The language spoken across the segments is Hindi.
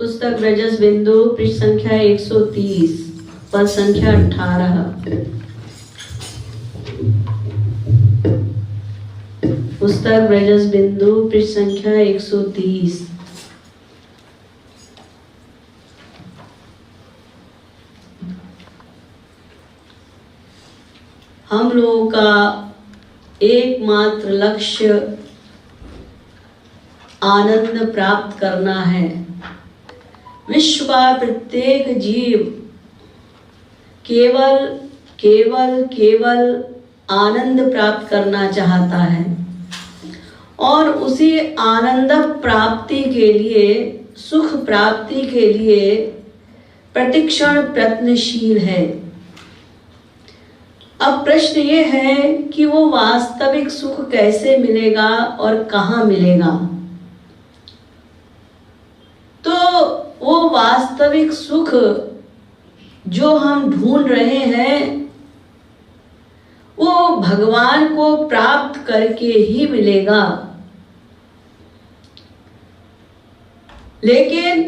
पुस्तक ब्रजस बिंदु पृष्ठ संख्या 130 पद संख्या 18। पुस्तक ब्रजस बिंदु पृष्ठ संख्या 130। हम लोगों का एकमात्र लक्ष्य आनंद प्राप्त करना है। विश्व का प्रत्येक जीव केवल केवल केवल आनंद प्राप्त करना चाहता है और उसी आनंद प्राप्ति के लिए, सुख प्राप्ति के लिए प्रतिक्षण प्रयत्नशील है। अब प्रश्न ये है कि वो वास्तविक सुख कैसे मिलेगा और कहाँ मिलेगा। तो वो वास्तविक सुख जो हम ढूंढ रहे हैं वो भगवान को प्राप्त करके ही मिलेगा। लेकिन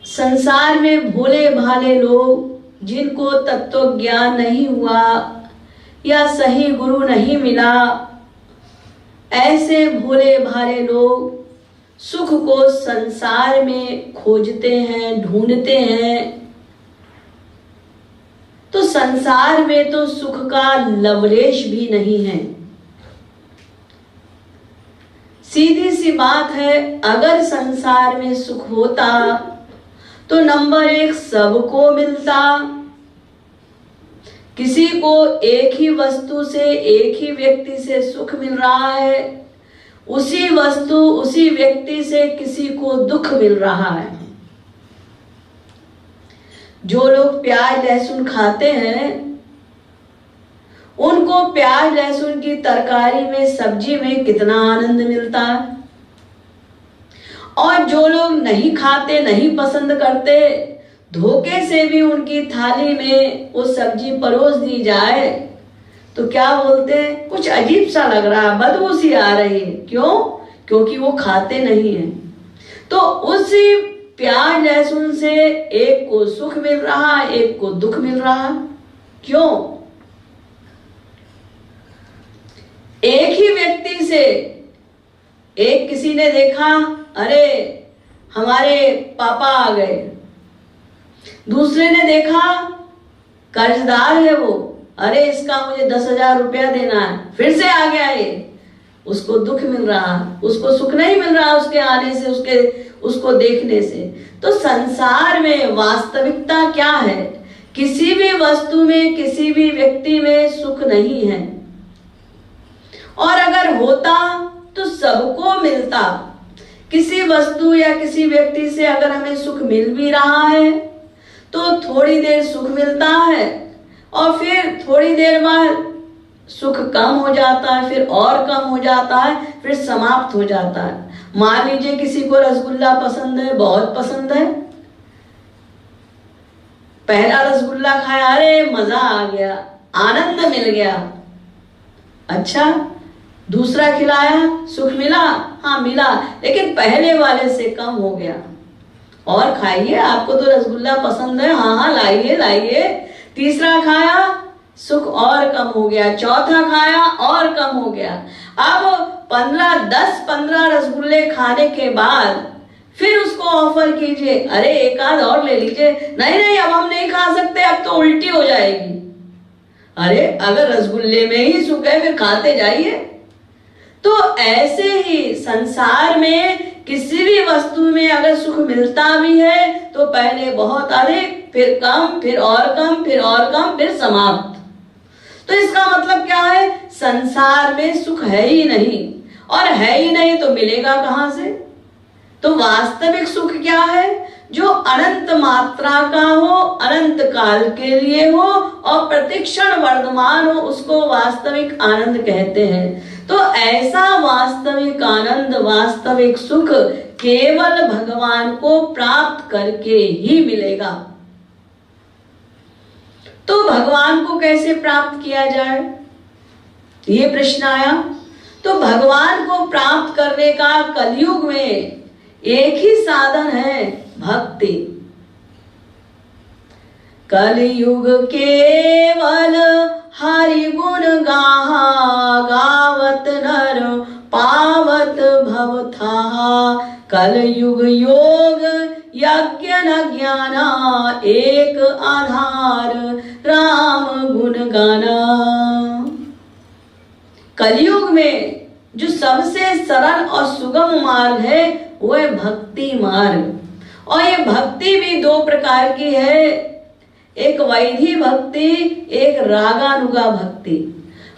संसार में भोले भाले लोग जिनको तत्व ज्ञान नहीं हुआ या सही गुरु नहीं मिला, ऐसे भोले भाले लोग सुख को संसार में खोजते हैं, ढूंढते हैं। तो संसार में तो सुख का लवलेश भी नहीं है। सीधी सी बात है, अगर संसार में सुख होता तो नंबर 1 सबको मिलता। किसी को एक ही वस्तु से, एक ही व्यक्ति से सुख मिल रहा है, उसी वस्तु उसी व्यक्ति से किसी को दुख मिल रहा है। जो लोग प्याज लहसुन खाते हैं उनको प्याज लहसुन की तरकारी में, सब्जी में कितना आनंद मिलता है, और जो लोग नहीं खाते, नहीं पसंद करते, धोखे से भी उनकी थाली में वो सब्जी परोस दी जाए तो क्या बोलते हैं, कुछ अजीब सा लग रहा है, बदबू सी आ रही है। क्यों? क्योंकि वो खाते नहीं हैं। तो उसी प्याज लहसुन से एक को सुख मिल रहा, एक को दुख मिल रहा। क्यों? एक ही व्यक्ति से, एक किसी ने देखा, अरे हमारे पापा आ गए। दूसरे ने देखा कर्जदार है वो, अरे इसका मुझे 10,000 रुपया देना है, फिर से आ गया ये। उसको दुख मिल रहा, उसको सुख नहीं मिल रहा उसके आने से, उसको देखने से। तो संसार में वास्तविकता क्या है? किसी भी वस्तु में, किसी भी व्यक्ति में सुख नहीं है, और अगर होता तो सबको मिलता। किसी वस्तु या किसी व्यक्ति से अगर हमें सुख मिल भी रहा है तो थोड़ी देर सुख मिलता है और फिर थोड़ी देर बाद सुख कम हो जाता है, फिर और कम हो जाता है, फिर समाप्त हो जाता है। मान लीजिए किसी को रसगुल्ला पसंद है, बहुत पसंद है, पहला रसगुल्ला खाया, अरे मजा आ गया, आनंद मिल गया। अच्छा, दूसरा खिलाया, सुख मिला? हाँ मिला, लेकिन पहले वाले से कम हो गया। और खाइए, आपको तो रसगुल्ला पसंद है, हाँ हाँ लाइए लाइए। तीसरा खाया, सुख और कम हो गया। चौथा खाया और कम हो गया। अब 10-15 रसगुल्ले खाने के बाद फिर उसको ऑफर कीजिए, अरे एक आध और ले लीजिए। नहीं नहीं, अब हम नहीं खा सकते, अब तो उल्टी हो जाएगी। अरे अगर रसगुल्ले में ही सुख है फिर खाते जाइए। तो ऐसे ही संसार में किसी भी वस्तु में अगर सुख मिलता भी है तो पहले बहुत अधिक, फिर कम, फिर और कम, फिर और कम, फिर समाप्त। तो इसका मतलब क्या है? संसार में सुख है ही नहीं, और है ही नहीं तो मिलेगा कहां से? तो वास्तविक सुख क्या है? जो अनंत मात्रा का हो, अनंत काल के लिए हो और प्रतिक्षण वर्तमान हो, उसको वास्तविक आनंद कहते हैं। तो ऐसा वास्तविक आनंद, वास्तविक सुख केवल भगवान को प्राप्त करके ही मिलेगा। तो भगवान को कैसे प्राप्त किया जाए, ये प्रश्न आया। तो भगवान को प्राप्त करने का कलयुग में एक ही साधन है भक्ति। कलयुग केवल हरि गुण गावत नर पावत भव था। कलयुग योग यज्ञ न ज्ञाना एक आधार राम गुण गाना। कलयुग में जो सबसे सरल और सुगम मार्ग है वो है भक्ति मार्ग। और ये भक्ति भी दो प्रकार की है, एक वैधि भक्ति, एक रागानुगा भक्ति।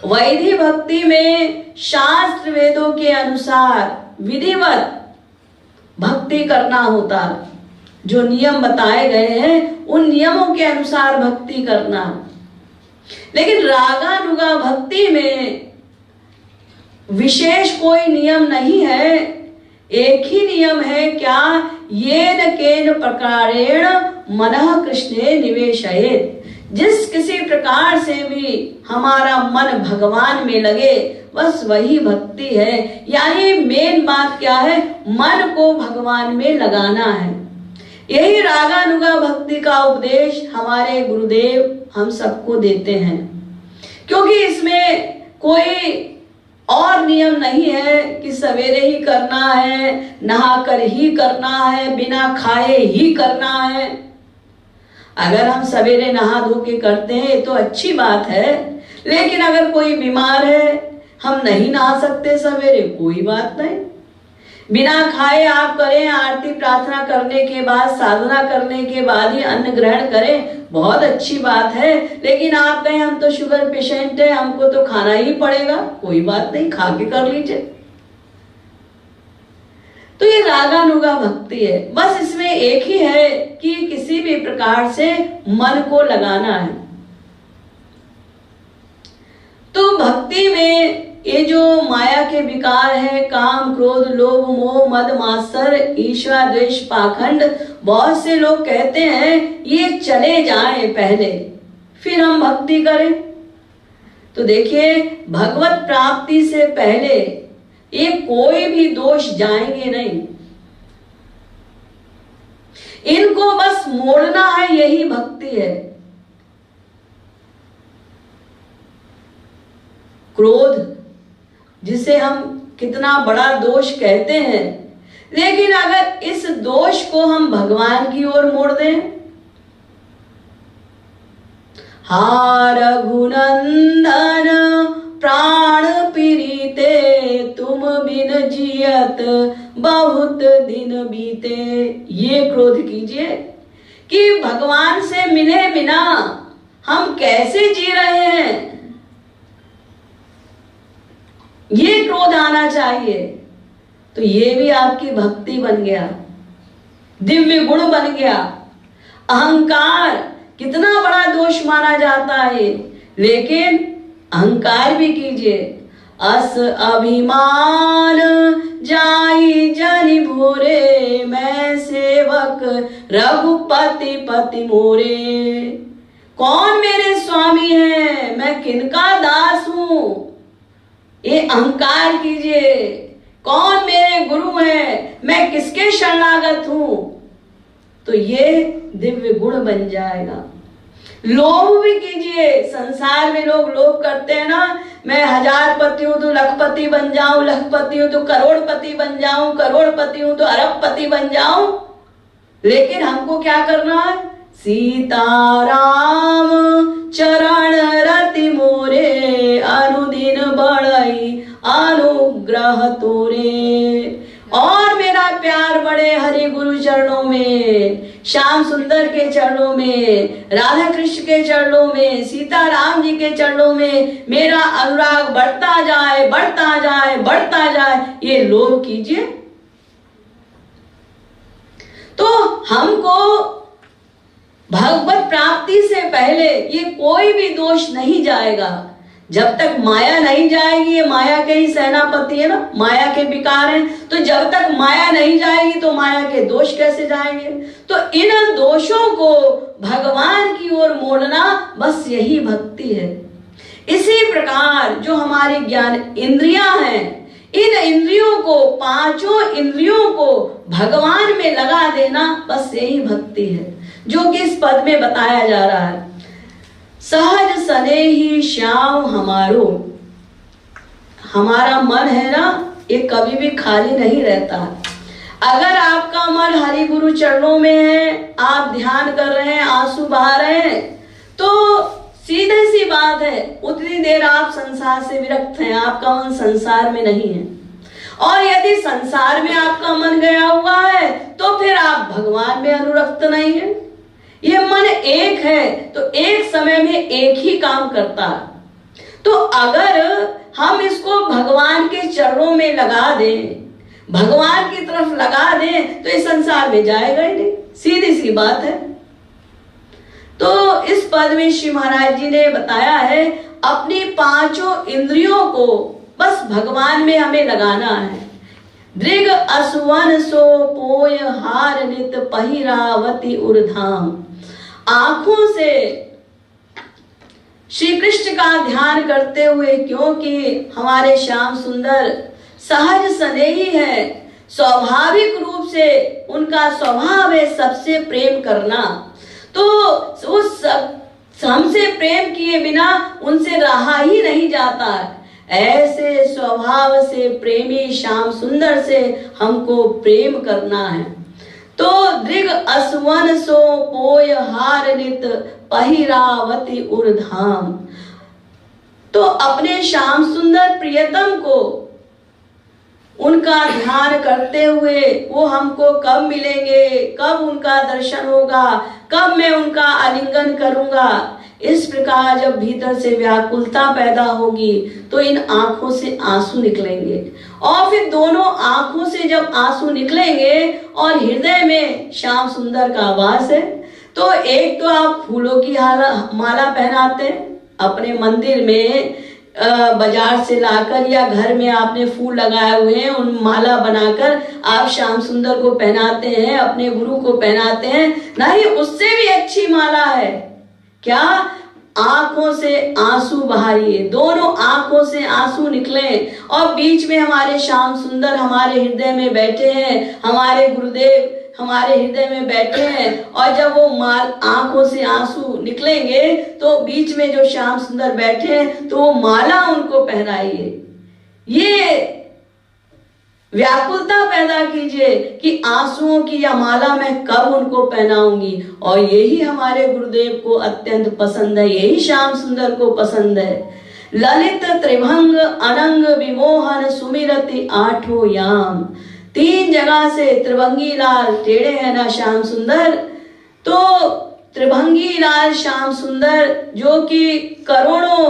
वैधि भक्ति में शास्त्र वेदों के अनुसार विधिवत भक्ति करना होता, जो नियम बताए गए हैं उन नियमों के अनुसार भक्ति करना। लेकिन रागानुगा भक्ति में विशेष कोई नियम नहीं है, एक ही नियम है, क्या? येन केन प्रकारेण मनः कृष्णे निवेशयेत्। जिस किसी प्रकार से भी हमारा मन भगवान में लगे बस वही भक्ति है। यानी मेन बात क्या है? मन को भगवान में लगाना है। यही रागानुगा भक्ति का उपदेश हमारे गुरुदेव हम सबको देते हैं, क्योंकि इसमें कोई और नियम नहीं है कि सवेरे ही करना है, नहा कर ही करना है, बिना खाए ही करना है। अगर हम सवेरे नहा धो के करते हैं तो अच्छी बात है, लेकिन अगर कोई बीमार है, हम नहीं नहा सकते सवेरे, कोई बात नहीं, बिना खाए आप करें, आरती प्रार्थना करने के बाद, साधना करने के बाद ही अन्न ग्रहण करें, बहुत अच्छी बात है। लेकिन आप कहें हम तो शुगर पेशेंट है, हमको तो खाना ही पड़ेगा, कोई बात नहीं, खा के कर लीजिए। तो ये रागानुगा भक्ति है। बस इसमें एक ही है कि किसी भी प्रकार से मन को लगाना है। तो भक्ति में ये जो माया के विकार है, काम क्रोध लोभ मोह मद मात्सर्य ईर्ष्या द्वेष पाखंड, बहुत से लोग कहते हैं ये चले जाएं पहले फिर हम भक्ति करें। तो देखिए, भगवत प्राप्ति से पहले ये कोई भी दोष जाएंगे नहीं, इनको बस मोड़ना है, यही भक्ति है। क्रोध जिसे हम कितना बड़ा दोष कहते हैं, लेकिन अगर इस दोष को हम भगवान की ओर मोड़ दें, हा रघुनंदन प्राण पीड़िते तुम बिन जियत बहुत दिन बीते, ये क्रोध कीजिए कि भगवान से मिले बिना हम कैसे जी रहे हैं, ये क्रोध आना चाहिए। तो ये भी आपकी भक्ति बन गया, दिव्य गुण बन गया। अहंकार कितना बड़ा दोष माना जाता है, लेकिन अहंकार भी कीजिए। अस अभिमान जाई जनि भोरे, मैं सेवक रघुपति पति मोरे। कौन मेरे स्वामी है, मैं किनका दास हूं, ये अहंकार कीजिए। कौन मेरे गुरु हैं, मैं किसके शरणागत हूं, तो ये दिव्य गुण बन जाएगा। लोभ भी कीजिए। संसार में लोग लोभ करते हैं ना, मैं 1000 पति हूं तो लखपति बन जाऊं, लखपति हूं तो करोड़पति बन जाऊं, करोड़पति हूं तो अरबपति बन जाऊं। लेकिन हमको क्या करना है? सीताराम चरण रति मोरे, अनुदिन बढ़ई अनुग्रह तोरे। और मेरा प्यार बढ़े हरि गुरु चरणों में, श्याम सुंदर के चरणों में, राधा कृष्ण के चरणों में, सीताराम जी के चरणों में मेरा अनुराग बढ़ता जाए, बढ़ता जाए, बढ़ता जाए। ये लोभ कीजिए। तो हमको भगवत प्राप्ति से पहले ये कोई भी दोष नहीं जाएगा। जब तक माया नहीं जाएगी, ये माया के ही सेनापति है ना, माया के विकार हैं, तो जब तक माया नहीं जाएगी तो माया के दोष कैसे जाएंगे? तो इन दोषों को भगवान की ओर मोड़ना, बस यही भक्ति है। इसी प्रकार जो हमारी ज्ञान इंद्रियां हैं, इन इंद्रियों को, पांचों इंद्रियों को भगवान में लगा देना, बस यही भक्ति है जो कि इस पद में बताया जा रहा है। सहज सने ही श्याम हमारो, हमारा मन है ना, ये कभी भी खाली नहीं रहता। अगर आपका मन हरि गुरु चरणों में है, आप ध्यान कर रहे हैं, आंसू बहा रहे हैं, तो सीधे सी बात है उतनी देर आप संसार से विरक्त हैं, आपका मन संसार में नहीं है। और यदि संसार में आपका मन गया हुआ है तो फिर आप भगवान में अनुरक्त नहीं है। ये मन एक है तो एक समय में एक ही काम करता है। तो अगर हम इसको भगवान के चरणों में लगा दें, भगवान की तरफ लगा दें, तो इस संसार में जाएगा ही नहीं, सीधी सी बात है। तो इस पद में श्री महाराज जी ने बताया है अपनी पांचों इंद्रियों को बस भगवान में हमें लगाना है। दृग असुवन सो पोय हार नित पहिरावती उर्धाम, आंखों से श्री कृष्ण का ध्यान करते हुए, क्योंकि हमारे श्याम सुंदर सहज स्नेही है, स्वाभाविक रूप से उनका स्वभाव है सबसे प्रेम करना, तो उस हमसे प्रेम किए बिना उनसे रहा ही नहीं जाता। ऐसे स्वभाव से प्रेमी श्याम सुंदर से हमको प्रेम करना है। तो दृग असवन सो पोय हार नित पहिरावती उर्धाम, तो अपने श्याम सुंदर प्रियतम को उनका ध्यान करते हुए वो हमको कब मिलेंगे, कब उनका दर्शन होगा, कब मैं उनका आलिंगन करूंगा, इस प्रकार जब भीतर से व्याकुलता पैदा होगी तो इन आंखों से आंसू निकलेंगे। और फिर दोनों आंखों से जब आंसू निकलेंगे और हृदय में श्याम सुंदर का वास है, तो एक तो आप फूलों की माला पहनाते हैं अपने मंदिर में, बाजार से लाकर या घर में आपने फूल लगाए हुए हैं, उन माला बनाकर आप श्याम सुंदर को पहनाते हैं, अपने गुरु को पहनाते हैं। नहीं, उससे भी अच्छी माला है क्या? आंखों से आंसू बहाइए, दोनों आंखों से आंसू निकले और बीच में हमारे श्याम सुंदर हमारे हृदय में बैठे हैं, हमारे गुरुदेव हमारे हृदय में बैठे हैं। और जब वो आंखों से आंसू निकलेंगे तो बीच में जो श्याम सुंदर बैठे हैं तो वो माला उनको पहनाइए। ये व्याकुलता पैदा कीजिए कि आंसुओं की यह माला मैं कब उनको पहनाऊंगी। और यही हमारे गुरुदेव को अत्यंत पसंद है, यही श्याम सुंदर को पसंद है। ललित त्रिभंग अनंग विमोहन सुमिरति आठो याम, तीन जगह से त्रिभंगी लाल टेढ़े हैं ना श्याम सुंदर, तो त्रिभंगी लाल श्याम सुंदर जो कि करोड़ों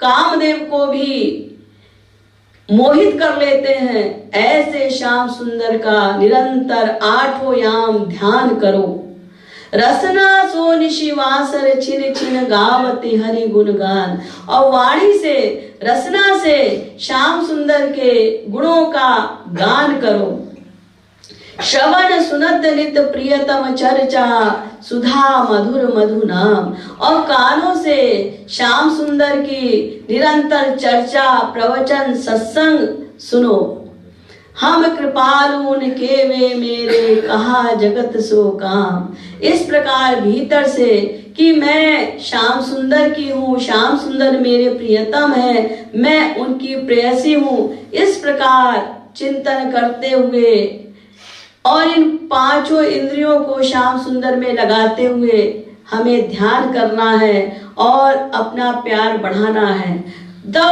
कामदेव को भी मोहित कर लेते हैं, ऐसे श्याम सुंदर का निरंतर आठों याम ध्यान करो। रसना सो निशिवासर छिन छिन गावती हरि गुणगान, और वाणी से रसना से श्याम सुंदर के गुणों का गान करो। श्रवण सुनत नित प्रियतम चर्चा सुधा मधुर मधु नाम, और कानों से श्याम सुंदर की निरंतर चर्चा प्रवचन सत्संग सुनो। हम कृपालु उनके वे मेरे कहा जगत सो काम, इस प्रकार भीतर से कि मैं श्याम सुंदर की हूँ, श्याम सुंदर मेरे प्रियतम है, मैं उनकी प्रेयसी हूँ, इस प्रकार चिंतन करते हुए और इन पांचों इंद्रियों को श्याम सुंदर में लगाते हुए हमें ध्यान करना है और अपना प्यार बढ़ाना है। तो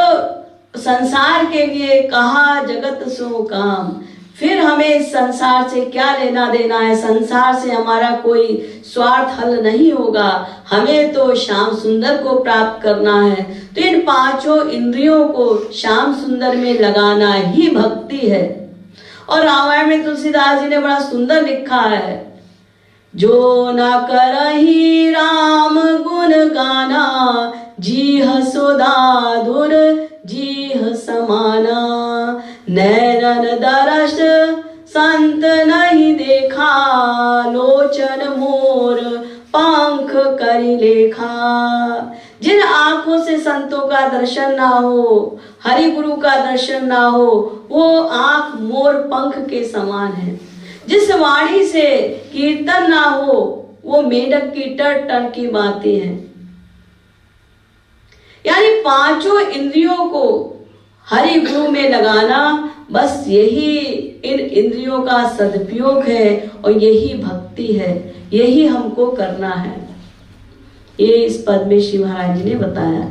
संसार के लिए कहा जगत सो काम, फिर हमें इस संसार से क्या लेना देना है, संसार से हमारा कोई स्वार्थ हल नहीं होगा, हमें तो श्याम सुंदर को प्राप्त करना है। तो इन पांचों इंद्रियों को श्याम सुंदर में लगाना ही भक्ति है। और रामायण में तुलसीदास जी ने बड़ा सुंदर लिखा है, जो न करहि राम गुण गाना, जीह सुधाधुर जीह समाना, नैनन दरस संत नहीं देखा, लोचन मोर पंख करि लेखा। जिन आंखों से संतों का दर्शन ना हो, हरि गुरु का दर्शन ना हो, वो आंख मोर पंख के समान है। जिस वाणी से कीर्तन ना हो, वो मेढक की टर टर की बातें हैं। यानी पांचों इंद्रियों को हरि गुरु में लगाना, बस यही इन इंद्रियों का सदुपयोग है और यही भक्ति है, यही हमको करना है। ये इस पद में शिव महाराज जी ने बताया।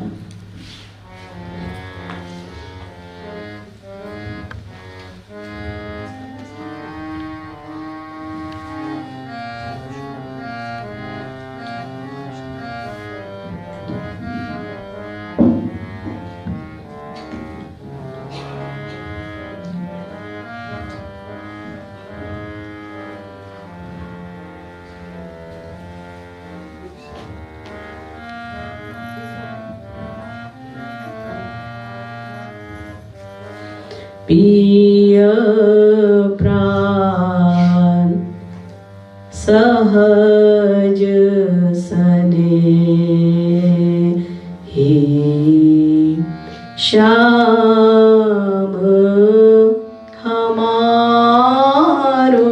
प्रिय प्राण सहज सने ही श्याम हमारो।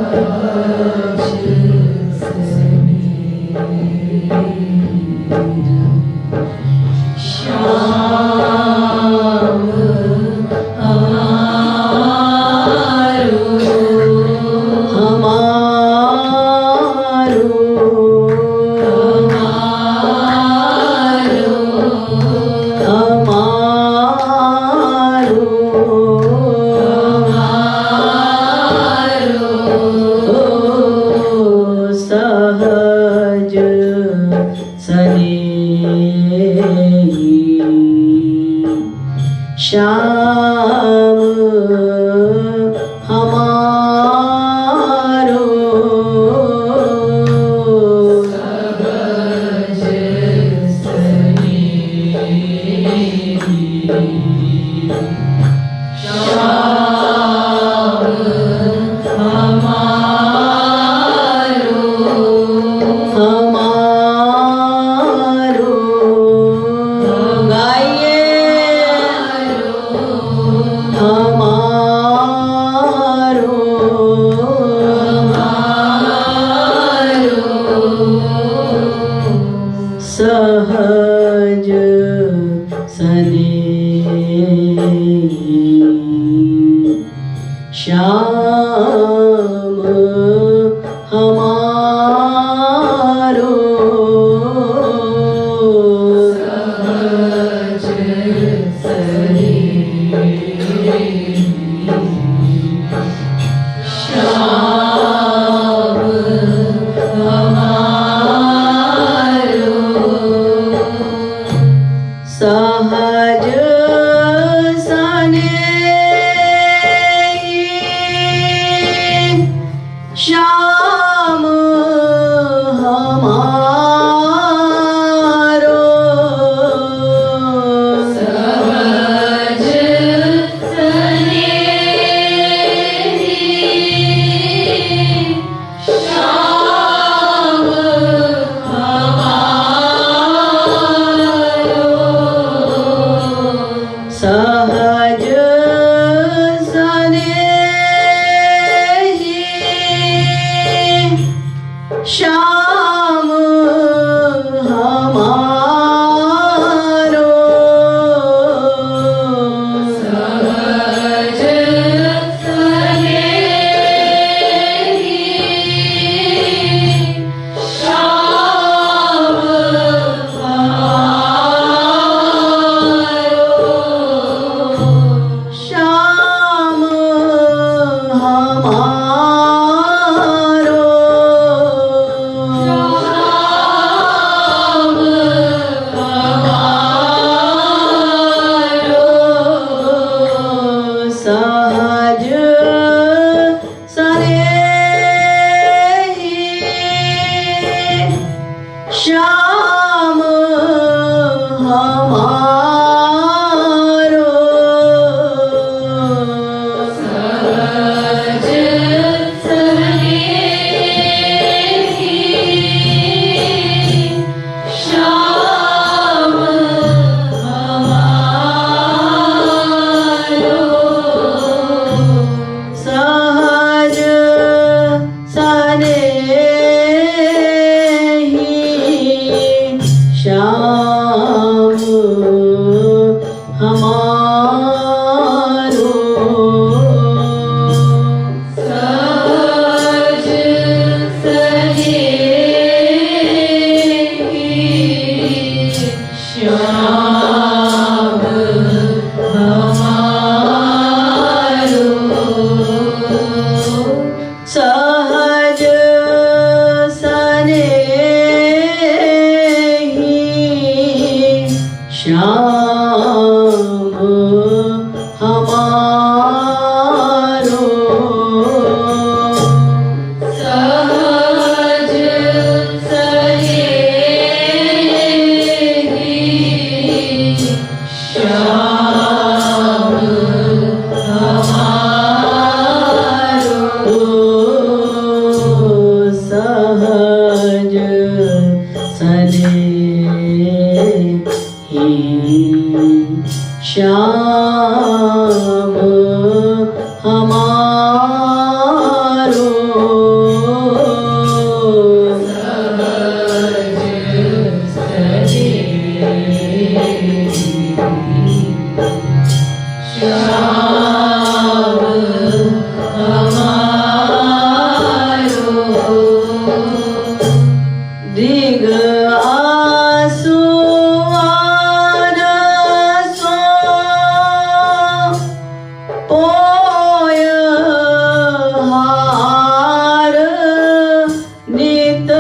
श्याम हमारो सहज सने श्याम हमारो हमारो। गाइए हमारो सहज सने श्याम हमारो सहज सने श्याम हमारो सहज सने हमारो दिग आसुआन सो पोय हार नित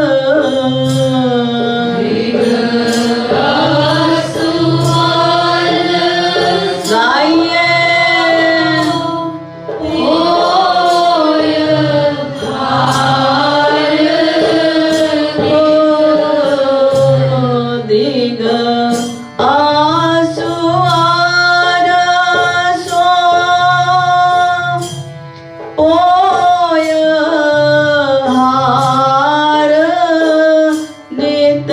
गाइए दिग आसुआन सो पोय हार नित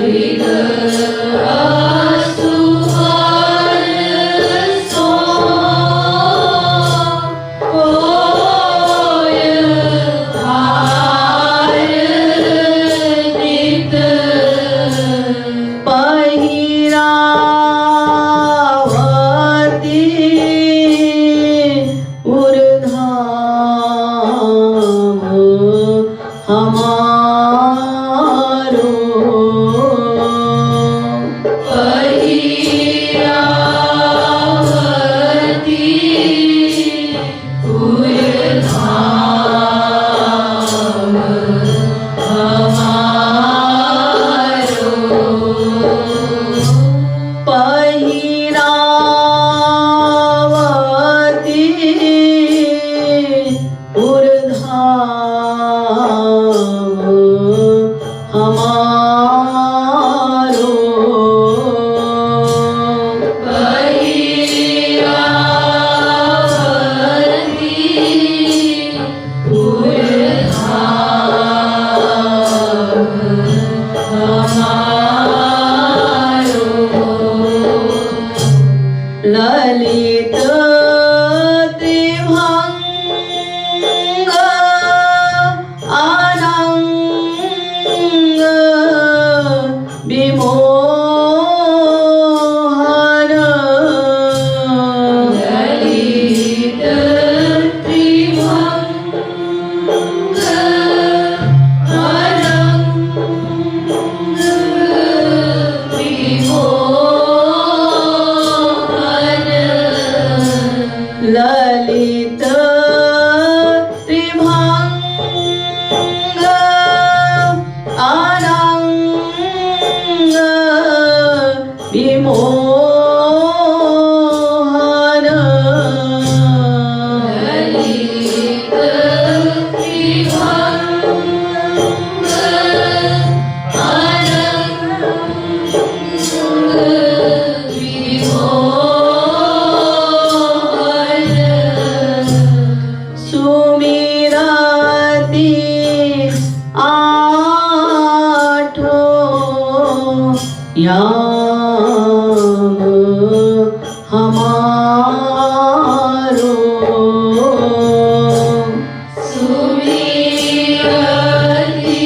दिग आसुआन सो पोय हार नित पहिरावती उर्धाम हमारो पहिरावती उर्धाम हमारो पहिरावती उर्धाम हमारो पहिरावती उर्धाम ललित त्रिभंग अनंग विमोहन ललित त्रिभंग अनंग विमोहन ललित त्रिभंग अनंग विमोहन ललित त्रिभंग अनंग विमोहन सुमिरति आठो याम हमारो सुमिरति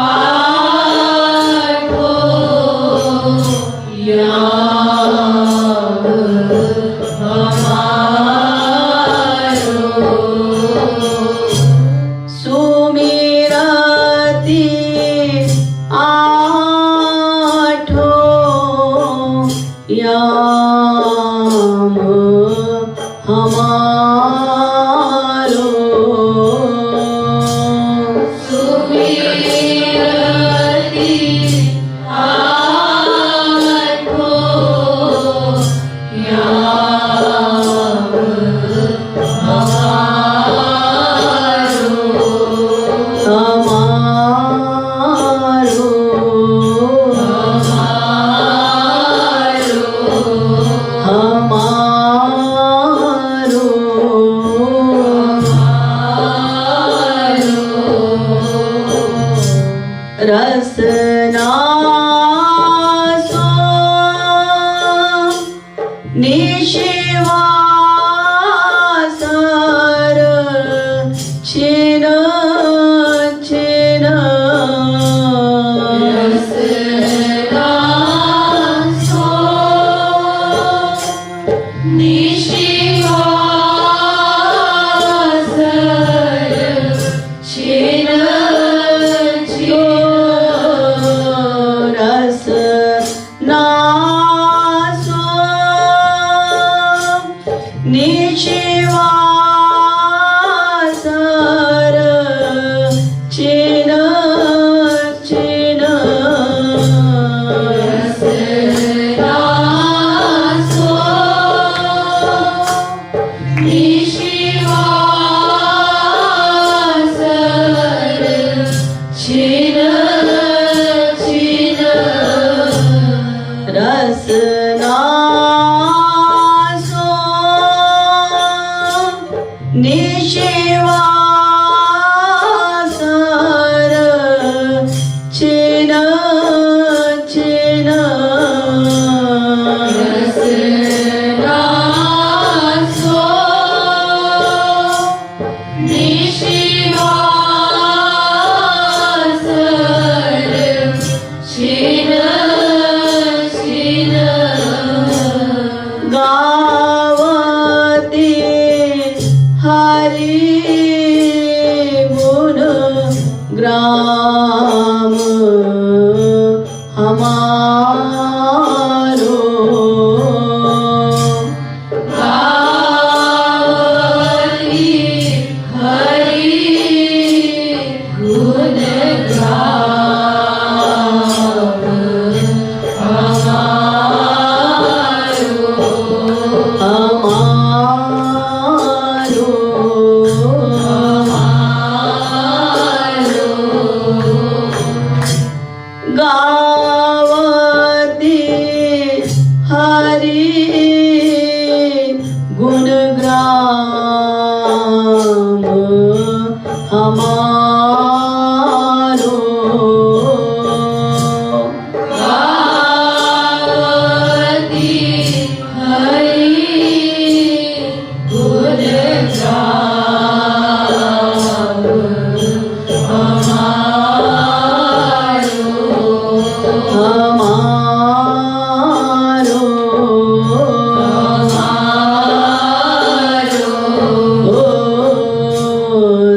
आठो याम हमारो सुमिरति आठो याम हमारो सुमिरति आठो याम हमारो हमारो हमारो निशिवासर चिन चिन रसनासो निशिवासर छिन छिन रसनासो निशिवासर चिन चिन रसनासो निशिवासर छिन छिन गावती हरि गुण ग्राम हमारो गावती हरि गुण ग्राम हमारो हमारो गावती हरि गुण ग्राम हमारो गावती हरि गुण ग्राम हमारो हमारो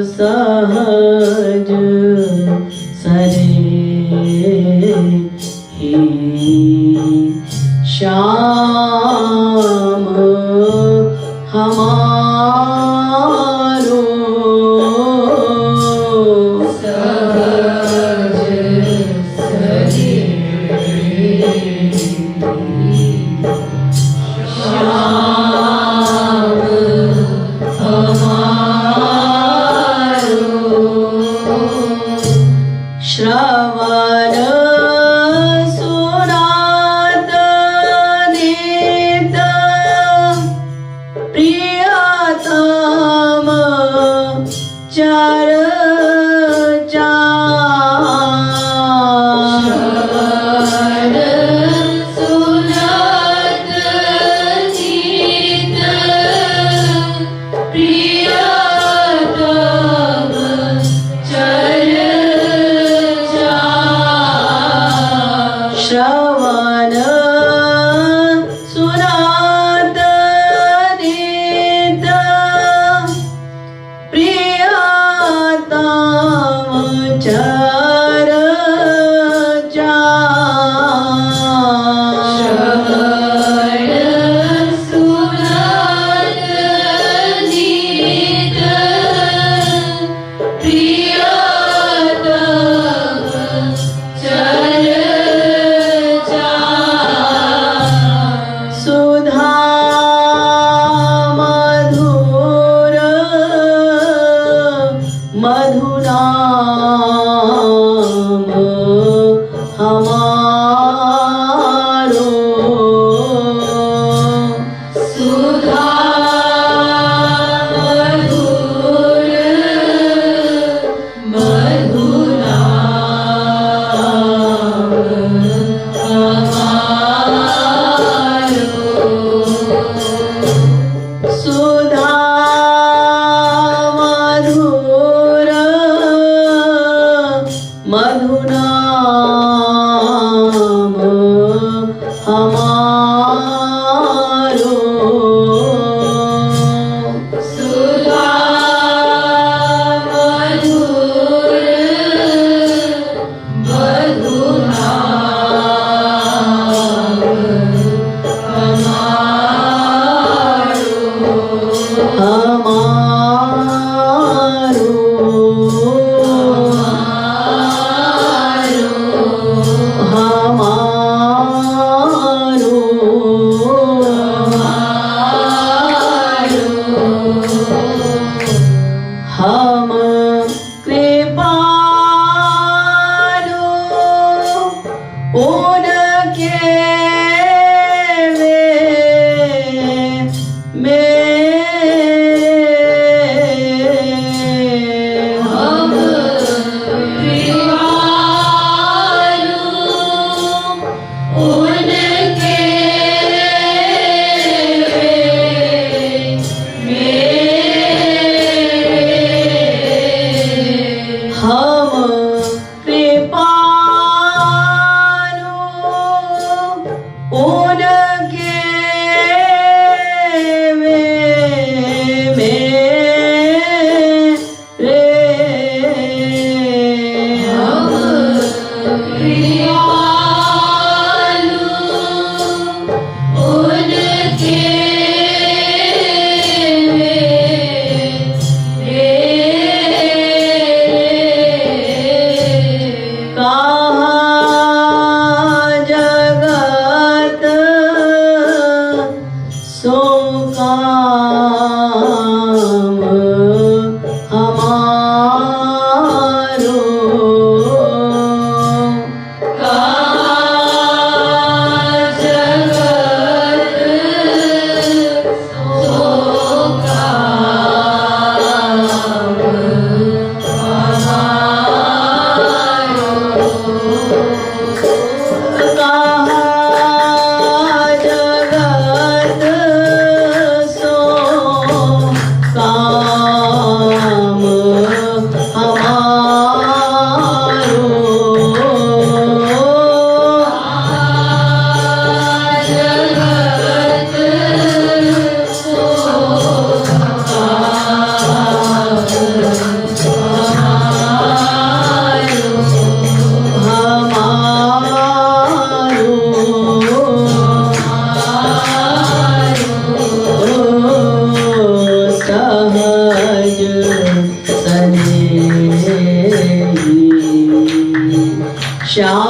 सहज सरे ही श्याम हमारो श्रवण सुनात नित प्रियतम हम कृपालु उनके हम कृपालु उनके हम कृपालु उनके हम कृपालु उनके कहाँ जगत सो काम हमारो कहाँ जगत सो काम सहज सने श्याम